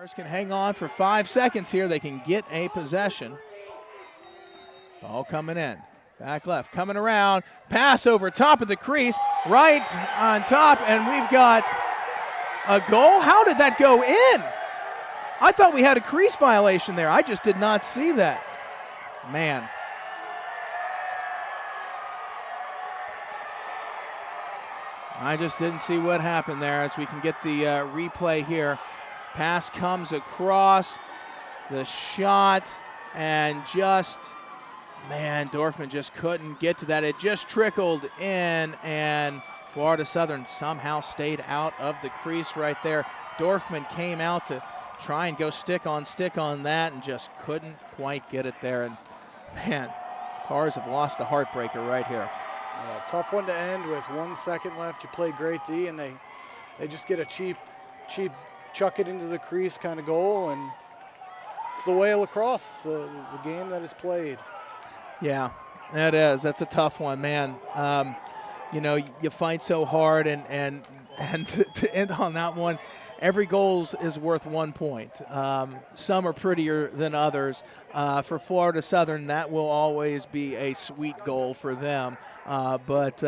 Stars can hang on for 5 seconds here. They can get a possession. Ball coming in. Back left, coming around. Pass over top of the crease. Right on top, and we've got a goal. How did that go in? I thought we had a crease violation there. I just did not see that. Man. I just didn't see what happened there as we can get the replay here. Pass comes across, the shot, and just, man, Dorfman just couldn't get to that. It just trickled in, and Florida Southern somehow stayed out of the crease right there. Dorfman came out to try and go stick on that and just couldn't quite get it there. And, man, Tars have lost a heartbreaker right here. Yeah, tough one to end with 1 second left. You play great D, and they just get a cheap chuck it into the crease kind of goal, and it's the way of lacrosse. It's the game that is played. Yeah, that is. That's a tough one, man. You know, you fight so hard, and to end on that one, every goal is worth 1 point. Some are prettier than others. For Florida Southern, that will always be a sweet goal for them. But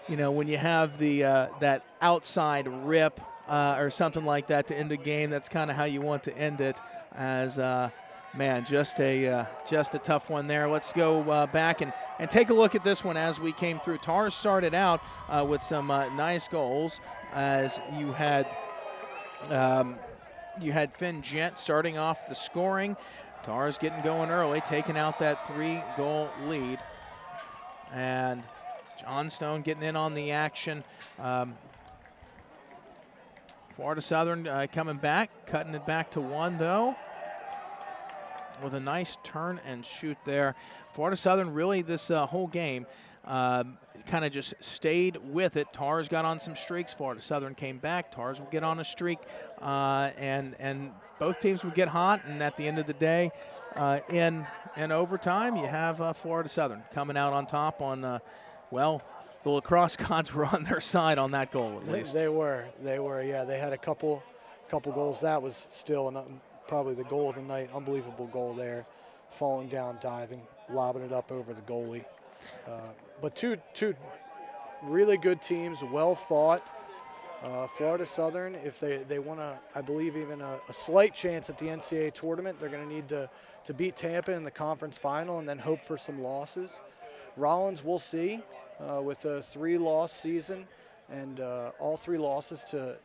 you know, when you have that outside rip or something like that to end a game, that's kind of how you want to end it. As man, just a tough one there. Let's go back and take a look at this one as we came through. Tars started out with some nice goals, as you had Finn Gent starting off the scoring. Tars getting going early, taking out that 3-goal lead. And John Stone getting in on the action. Florida Southern coming back, cutting it back to 1 though, with a nice turn and shoot there. Florida Southern really this whole game kind of just stayed with it. Tars got on some streaks. Florida Southern came back. Tars would get on a streak, and both teams would get hot. And at the end of the day, in overtime, you have Florida Southern coming out on top on, well, the lacrosse gods were on their side on that goal at least. They were. Yeah, they had a couple goals. That was still probably the goal of the night. Unbelievable goal there, falling down, diving, lobbing it up over the goalie. But two really good teams, well fought. Florida Southern, if they want to, I believe, even a slight chance at the NCAA tournament, they're going to need to beat Tampa in the conference final and then hope for some losses. Rollins, we'll see, with a 3-loss season and all 3 losses to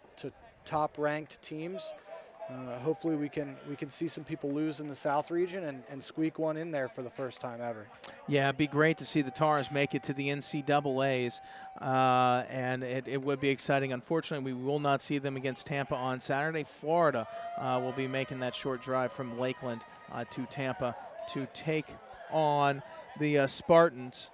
top-ranked teams. Hopefully we can see some people lose in the South region and squeak one in there for the first time ever. Yeah, it'd be great to see the Tars make it to the NCAAs, and it would be exciting. Unfortunately, we will not see them against Tampa on Saturday. Florida will be making that short drive from Lakeland to Tampa to take on the Spartans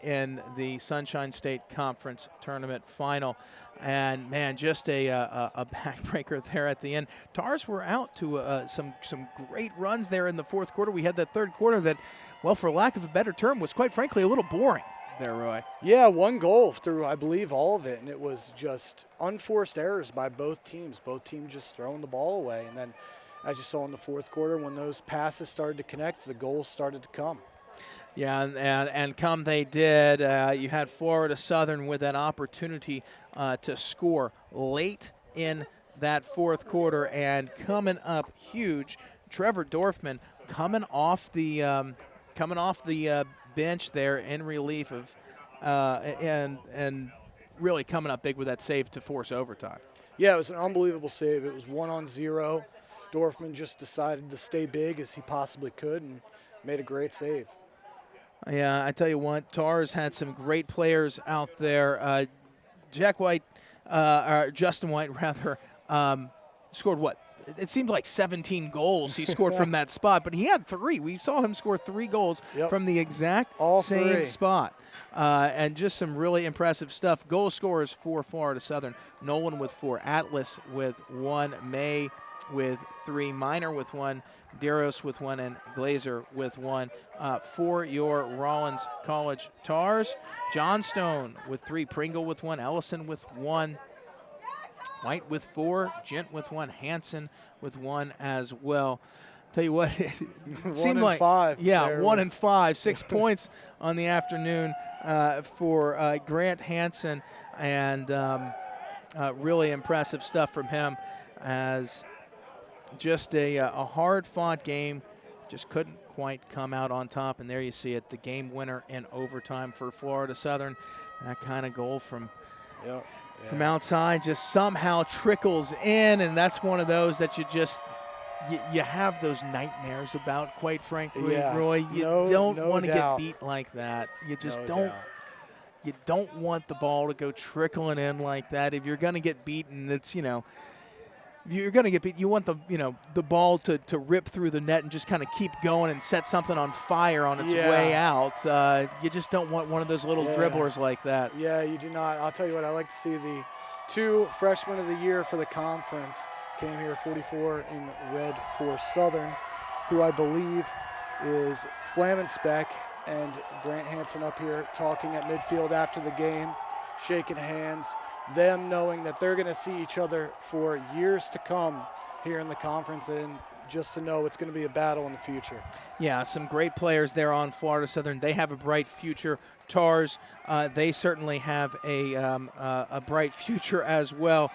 in the Sunshine State Conference Tournament Final. And, man, just a backbreaker there at the end. Tars were out to some great runs there in the fourth quarter. We had that third quarter that, well, for lack of a better term, was quite frankly a little boring there, Roy. Yeah, 1 goal through, I believe, all of it. And it was just unforced errors by both teams. Both teams just throwing the ball away. And then, as you saw in the fourth quarter, when those passes started to connect, the goals started to come. Yeah, and come they did. You had Florida Southern with that opportunity to score late in that fourth quarter, and coming up huge, Trevor Dorfman coming off the bench there in relief of and really coming up big with that save to force overtime. Yeah, it was an unbelievable save. It was 1-on-0. Dorfman just decided to stay big as he possibly could and made a great save. Yeah, I tell you what, Tars had some great players out there. Justin White, rather, scored what? It seemed like 17 goals he scored from that spot, but he had 3. We saw him score 3 goals from the exact same spot. And just some really impressive stuff. Goal scorers for Florida Southern: Nolan with 4, Atlas with 1, May with 3, Minor with 1, Deros with 1, and Glazer with 1. For your Rollins College Tars, Johnstone with 3, Pringle with 1, Ellison with 1, White with 4, Gent with 1, Hansen with 1 as well. Tell you what, it seemed like 5. Yeah, 1 and 5, 6 points on the afternoon for Grant Hansen, and really impressive stuff from him. As just a hard-fought game, just couldn't quite come out on top. And there you see it, the game winner in overtime for Florida Southern. That kind of goal from outside just somehow trickles in, and that's one of those that you have those nightmares about, quite frankly, Roy. You don't want to get beat like that. You just don't. You don't want the ball to go trickling in like that. If you're going to get beaten, it's, you're going to get beat. You want the ball to rip through the net and just kind of keep going and set something on fire on its way out. You just don't want one of those little dribblers like that. Yeah, you do not. I'll tell you what, I like to see the 2 freshmen of the year for the conference came here, 44 in red for Southern, who I believe is Flamensbeck and Grant Hansen up here talking at midfield after the game, shaking hands, them knowing that they're going to see each other for years to come here in the conference, and just to know it's going to be a battle in the future. Yeah, some great players there on Florida Southern. They have a bright future. Tars, they certainly have a bright future as well,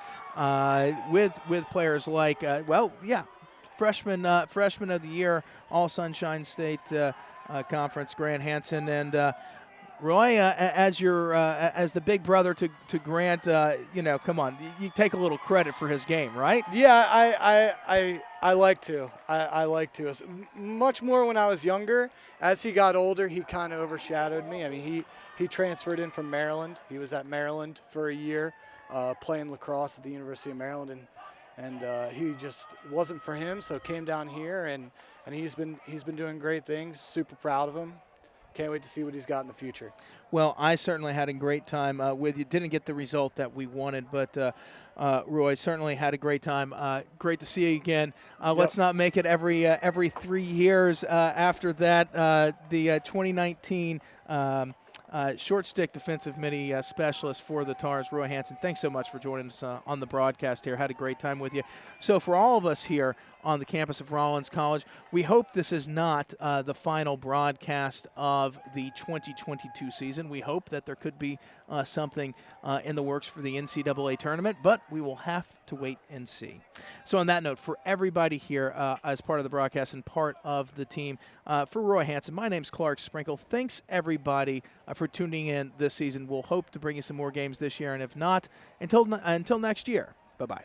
with players like freshman of the year, All Sunshine State Conference, Grant Hansen. And Roy, as the big brother to Grant, come on, you take a little credit for his game, right? Yeah, I like to. I like to. Much more when I was younger. As he got older, he kind of overshadowed me. I mean, he transferred in from Maryland. He was at Maryland for a year, playing lacrosse at the University of Maryland, and he just wasn't for him. So came down here, and he's been doing great things. Super proud of him. Can't wait to see what he's got in the future. Well, I certainly had a great time with you. Didn't get the result that we wanted, but Roy certainly had a great time. Great to see you again. Let's not make it every 3 years after that. The 2019 short stick defensive midi specialist for the Tars, Roy Hansen. Thanks so much for joining us on the broadcast here. Had a great time with you. So for all of us here on the campus of Rollins College, we hope this is not the final broadcast of the 2022 season. We hope that there could be something in the works for the NCAA tournament, but we will have to wait and see. So on that note, for everybody here as part of the broadcast and part of the team, for Roy Hansen, my name's Clark Sprinkle. Thanks everybody for tuning in this season. We'll hope to bring you some more games this year, and if not, until next year, bye-bye.